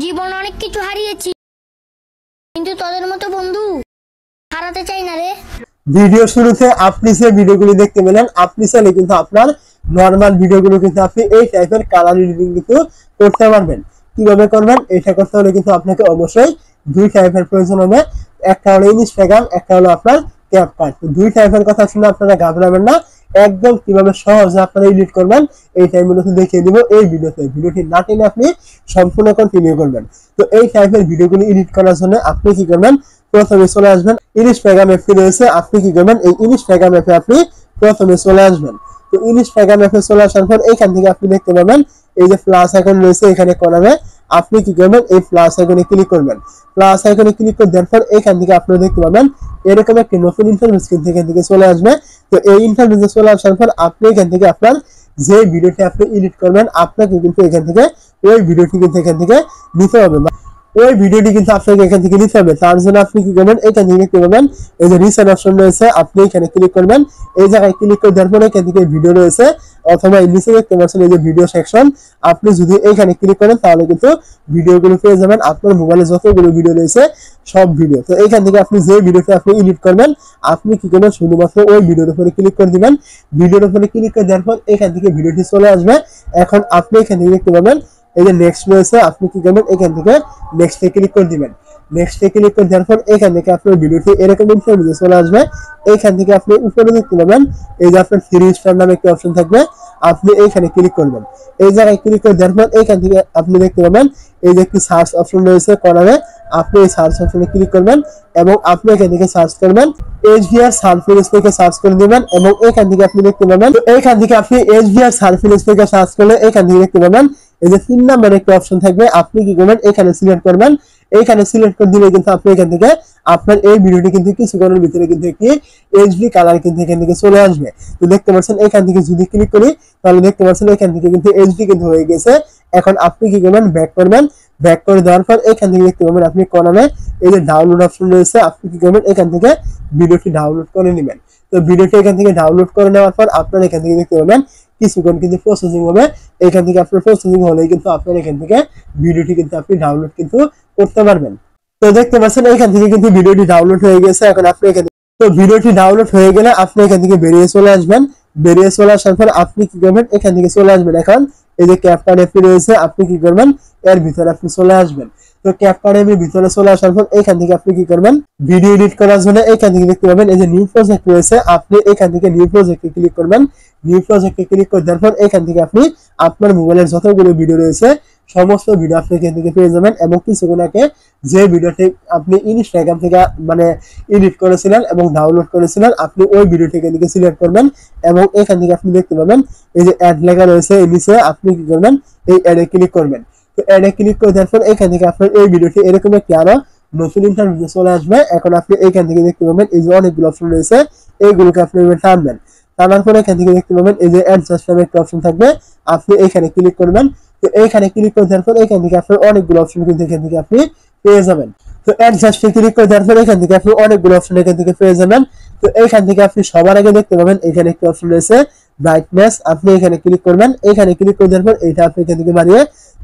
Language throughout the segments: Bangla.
জীবন অনেক কিছু হারিয়েছি, কিন্তু তোদের মতো বন্ধু হারাতে চাই না রে। ভিডিও শুরুতে আপনি যে ভিডিওগুলো দেখতে পেলেন, আপনি চাইলে কিন্তু আপনার নরমাল ভিডিওগুলো কিন্তু আপনি এই টাইপের কালার এডিটিং কিন্তু করতে পারবেন। কিভাবে করবেন এটা করতে হলে কিন্তু আপনাকে অবশ্যই দুই টাইপের প্রয়োজন হবে। একটা হলো ইনস্টাগ্রাম, একটা হলো আপনার ক্যাপকাট। দুই টাইপের কথা শুনে আপনারা ঘাবড়াবেন না, একদম কিভাবে সহজে আপনারা এডিট করবেন এই টাইপগুলো দেখিয়ে দিব এই ভিডিওতে। ভিডিওটি না টেনে আপনি সম্পূর্ণ কন্টিনিউ করবেন। তো এই টাইপের ভিডিওগুলো এডিট করার জন্য আপনি কি করবেন, প্রথমে চলে আসবেন ইনস্টাগ্রাম অ্যাপটি রয়েছে। আপনি কি করবেন, এই ইনস্টাগ্রাম অ্যাপে আপনি প্রথমে চলে আসবেন। তো ইনস্টাগ্রাম অ্যাপে চলে আসার পর এখান থেকে আপনি দেখতে পাবেন এই যে প্লাস আইকন রয়েছে এখানে কর্নারে। আপনি কি করবেন, এই প্লাস আইকনে ক্লিক করবেন। প্লাস আইকনে ক্লিক করে দেওয়ার পর এখান থেকে আপনারা দেখতে পাবেন এরকম একটি নতুন ইন্টারফেস কিন্তু এখান থেকে চলে আসবে। তো এই ইন্টারফেসে চলে আসার পর আপনি এখান থেকে আপনার যে ভিডিওটি আপনি এডিট করবেন আপনাকে কিন্তু এখান থেকে ওই ভিডিওটি কিন্তু এখান থেকে নিতে হবে, ওই ভিডিওটি কিন্তু আপনাকে এখান থেকে নিতে হবে। তার জন্য আপনি কি করবেন, এখান থেকে দেখতে পাবেন এই যে রিসেন্ট অপশন রয়েছে, আপনি এখানে ক্লিক করবেন। এই জায়গায় ক্লিক করে দেওয়ার পরে এখান থেকে ভিডিও রয়েছে, অথবা এই নিচে দেখতে পাচ্ছেন এই যে ভিডিও সেকশন। আপনি যদি এখানে ক্লিক করেন তাহলে কিন্তু ভিডিওগুলো পেয়ে যাবেন, আপনার মোবাইলে যতগুলো ভিডিও রয়েছে সব ভিডিও। তো এইখান থেকে আপনি যে ভিডিওটি আপনি এডিট করবেন আপনি কি করবেন, শুধুমাত্র ওই ভিডিওর উপরে ক্লিক করে দিবেন। ভিডিওর উপরে ক্লিক করে দেওয়ার পর এখান থেকে ভিডিওটি চলে আসবে। এখন আপনি এখান থেকে দেখতে পাবেন এই যে নেক্সট রয়েছে, আপনি কি করবেন, এখান থেকে নেক্সটে ক্লিক করে দিবেন। নেক্সটে ক্লিক করে দেওয়ার পর এখান থেকে আপনার ভিডিওটি এরকম ইনফরমেশন চলে আসবে। এইখান থেকে আপনি উপরে দেখতে পাবেন এই যে আপনার 3 স্টার নামে একটা অপশন থাকবে, আপনি এইখানে ক্লিক করবেন। এই জায়গায় ক্লিক করে দেওয়ার পর এইখান থেকে আপনি দেখতে পাবেন এই যে একটি সার্চ অপশন রয়েছে কর্নারে। আপনি এই সার্চ অপশনে ক্লিক করবেন এবং আপনি এখান থেকে সার্চ করবেন HDR সারফেস থেকে সার্চ করে দিবেন এবং এখান থেকে আপনি দেখতে পাবেন, এইখান থেকে আপনি HDR সারফেস থেকে সার্চ করলে এখান থেকে দেখতে পাবেন এই যে 3 নাম্বার একটা অপশন থাকবে, আপনি কি করবেন, এখানে সিলেক্ট করবেন। এইখানে সিলেক্ট করে দিলে কিন্তু আপনি এখান থেকে আপনার এই ভিডিওটি কিন্তু কিছুক্ষণের ভিতরে কিন্তু একটি HD কালার কিন্তু এখান থেকে চলে আসবে। তো দেখতে পাচ্ছেন এখান থেকে যদি ক্লিক করি তাহলে দেখতে পাচ্ছেন এখান থেকে কিন্তু HD কিন্তু হয়ে গেছে। এখন আপনি কি করবেন, ব্যাক করবেন। ব্যাক করে দেওয়ার পর এখান থেকে দেখতে পাবেন আপনি কর্নারে এই যে ডাউনলোড অপশন রয়েছে, আপনি কি করবেন, এখান থেকে ভিডিওটি ডাউনলোড করে নেবেন। তো ভিডিওটি এখান থেকে ডাউনলোড করে নেওয়ার পর আপনার এখান থেকে দেখতে পাবেন কিছুক্ষণ কিন্তু প্রসেসিং হবে। এখান থেকে আপনার প্রসেসিং হলেই কিন্তু আপনার এখান থেকে ভিডিওটি কিন্তু আপনি ডাউনলোড কিন্তু করতে পারবেন। তো দেখতে পাচ্ছেন এখান থেকে কিন্তু ভিডিওটি ডাউনলোড হয়ে গেছে। এখন আপনি এখানে তো ভিডিওটি ডাউনলোড হয়ে গেলে আপনি এখান থেকে বেরিয়ে চলে আসবেন। বেরিয়ে চলে আসার পর আপনি কি করবেন, এখান থেকে চলে আসবেন। এখন এই যে ক্যাপকাট অ্যাপটি রয়েছে, আপনি কি করবেন, এর ভিতরে আপনি চলে আসবেন। তো ক্যাপকাট অ্যাপের ভিতরে চলে আসার পর এখান থেকে আপনি কি করবেন, ভিডিও এডিট করার জন্য এখান থেকে দেখতে পাবেন এই যে নিউ প্রজেক্ট রয়েছে, আপনি এখান থেকে নিউ প্রজেক্টে ক্লিক করবেন। নিউ প্রজেক্টে ক্লিক করে দেওয়ার পর এখান থেকে আপনি আপনার মোবাইলের যতগুলো ভিডিও রয়েছে সমস্ত ভিডিও আপনি এখান থেকে পেয়ে যাবেন। এবং কিছুক্ষণ আগে যে ভিডিওটি আপনি ইনস্টাগ্রাম থেকে মানে এডিট করেছিলেন এবং ডাউনলোড করেছিলেন আপনি ওই ভিডিওটি এখান থেকে সিলেক্ট করবেন এবং এখান থেকে আপনি দেখতে পাবেন এই যে অ্যাড লেখা রয়েছে, এই নিচে আপনি কি করবেন, এই অ্যাডে ক্লিক করবেন। তো অ্যাডে ক্লিক করে দেওয়ার পর এখান থেকে আপনার এই ভিডিওটি এরকম একটি আরো নতুন ইন্টারভিউ চলে আসবে। এখন আপনি এইখান থেকে দেখতে পাবেন এই যে অনেকগুলো অপশন রয়েছে, এইগুলোকে আপনি টানবেন। টানার পরে এখান থেকে দেখতে পাবেন এই যে অ্যাডজাস্ট নামে একটা অপশন থাকবে, আপনি এইখানে ক্লিক করবেন। তো এইখানে ক্লিক করে দেওয়ার পর এখান থেকে আপনার অনেকগুলো অপশন কিন্তু এখান থেকে আপনি পেয়ে যাবেন। তো অ্যাডজাস্টে ক্লিক করে দেওয়ার পর এখান থেকে আপনি অনেকগুলো অপশন এখান থেকে পেয়ে যাবেন। তো এইখান থেকে আপনি সবার আগে দেখতে পাবেন এখানে একটা অপশন রয়েছে ব্রাইটনেস, আপনি এখানে ক্লিক করবেন। এখানে ক্লিক করে দেওয়ার পর এইটা আপনি এখান থেকে বাড়িয়ে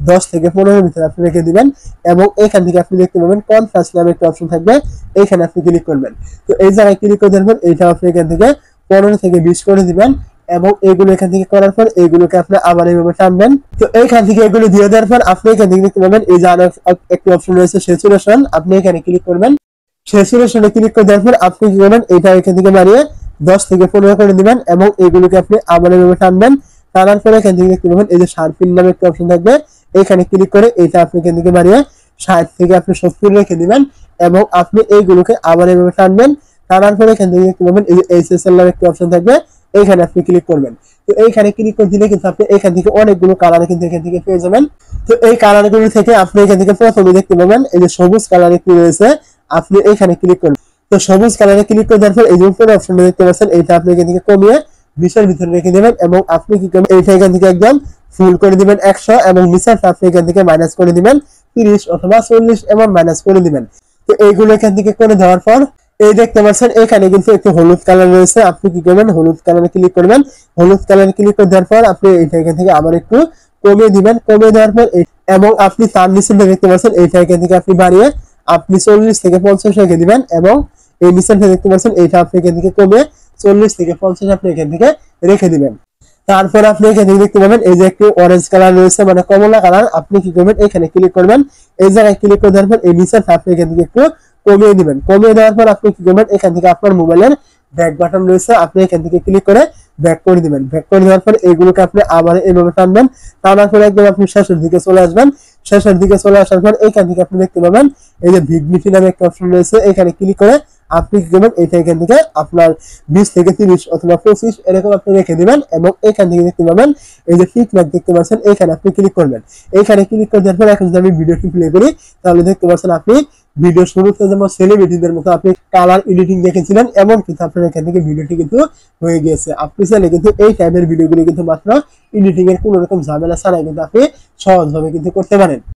10 থেকে 15 ভিতরে আপনি রেখে দিবেন এবং এখান থেকে আপনি দেখতে পাবেন কনট্রাস্ট নামে একটা অপশন থাকবে, এইখানে আপনি ক্লিক করবেন। তো এই জায়গায় ক্লিক করে দেওয়ার পর এইটা আপনি এখান থেকে 15 থেকে 20 করে দিবেন এবং এইগুলো এখান থেকে করার পর এইগুলোকে আপনি আবার এইভাবে টানবেন। তো এইখান থেকে এগুলো দিয়ে দেওয়ার পর আপনি এখান থেকে দেখতে পাবেন এই যে আরো একটি অপশন রয়েছে স্যাচুরেশন, আপনি এখানে ক্লিক করবেন। স্যাচুরেশনে ক্লিক করে দেওয়ার পর আপনি কি করবেন, এটা এখান থেকে বাড়িয়ে 10 থেকে 15 করে দিবেন এবং এইগুলোকে আপনি আবার এইভাবে টানবেন। টানার পরে এখান থেকে দেখতে পাবেন এই যে শার্পিন নামে একটা অপশন থাকবে, এখানে ক্লিক করে এইটা আপনি এখান থেকে বাড়িয়ে 60 থেকে আপনি 70 রেখে দিবেন এবং আপনি এইগুলোকে আবার এইভাবে টানবেন। টানার পরে এখান থেকে দেখতে পাবেন এই যে HSL নামে একটা অপশন থাকবে, এইখানে আপনি ক্লিক করবেন। তো এইখানে ক্লিক করে দিলে কিন্তু আপনি এখান থেকে অনেকগুলো কালার কিন্তু এখান থেকে পেয়ে যাবেন। তো এই কালারগুলো থেকে আপনি এখান থেকে প্রথমে দেখতে পাবেন এই যে সবুজ কালার একটি রয়েছে, আপনি এইখানে ক্লিক করবেন। তো সবুজ কালারে ক্লিক করে দেওয়ার পর এই যে উপরে অপশনটা দেখতে পাচ্ছেন এইটা আপনি এখান থেকে কমিয়ে 20 এর ভিতরে রেখে দেবেন এবং আপনি কি করবেন, এইটা এখান থেকে একদম ফুল করে দিবেন 100 এবং নিচেরটা আপনি এখান থেকে মাইনাস করে দিবেন 30 অথবা 40 এবং মাইনাস করে দিবেন। তো এইগুলো এখান থেকে করে দেওয়ার পর এই দেখতে পাচ্ছেন এখানে কিন্তু একটু হলুদ কালার রয়েছে, আপনি কি করবেন, হলুদ কালারে ক্লিক করবেন। হলুদ কালারে ক্লিক করে দেওয়ার পর আপনি এইটা এখান থেকে আবার একটু কমিয়ে দিবেন। কমিয়ে দেওয়ার পর এবং আপনি তার নিচে দেখতে পাচ্ছেন এইটা এখান থেকে আপনি বাড়িয়ে আপনি 40 থেকে 50 রেখে দিবেন এবং এই নিচেটা দেখতে পাচ্ছেন এইটা আপনি এখান থেকে কমিয়ে 40 থেকে 50 আপনি এখান থেকে রেখে দিবেন। তারপর আপনি এখানে দেখতে পাবেন এই যে একটি অরেঞ্জ কালার রয়েছে মানে কমলা কালার, আপনি কি করবেন এখানে ক্লিক করবেন। এই জায়গায় ক্লিক করে দেওয়ার পর এই নিচেটা আপনি এখান থেকে একটু কমিয়ে দিবেন। কমিয়ে দেওয়ার পর আপনি কি করবেন এখান থেকে আপনার মোবাইলের ব্যাক বাটন রয়েছে, আপনি এখান থেকে ক্লিক করে ব্যাক করে দিবেন। ব্যাক করে দেওয়ার পর এইগুলোকে আপনি আবার এইভাবে টানবেন, টানার পর একদম আপনি শেষের দিকে চলে আসবেন। শেষের দিকে চলে আসার পর এখান থেকে আপনি দেখতে পাবেন এই যে ভিগনিটি নামে একটা অপশন রয়েছে, এখানে ক্লিক করে আপনি কি করবেন এটা এখান থেকে আপনার 20 থেকে 30 অথবা 25 এরকম আপনি রেখে দিবেন এবং এখান থেকে দেখতে পাবেন এই যে টিক মার্ক দেখতে পাচ্ছেন, এখানে আপনি ক্লিক করবেন। এখানে ক্লিক করে দেওয়ার পর এখন যদি আমি ভিডিওটি প্লে করি তাহলে দেখতে পাচ্ছেন আপনি ভিডিও শুরুতে যেমন সেলিব্রিটিদের মতো আপনি কালার এডিটিং দেখেছিলেন এমন কিন্তু আপনার এখান থেকে ভিডিওটি কিন্তু হয়ে গিয়েছে। আপনি চাইলে কিন্তু এই টাইপের ভিডিওগুলি কিন্তু মাত্র এডিটিং এর কোনো রকম ঝামেলা ছাড়াই কিন্তু আপনি সহজভাবে কিন্তু করতে পারেন।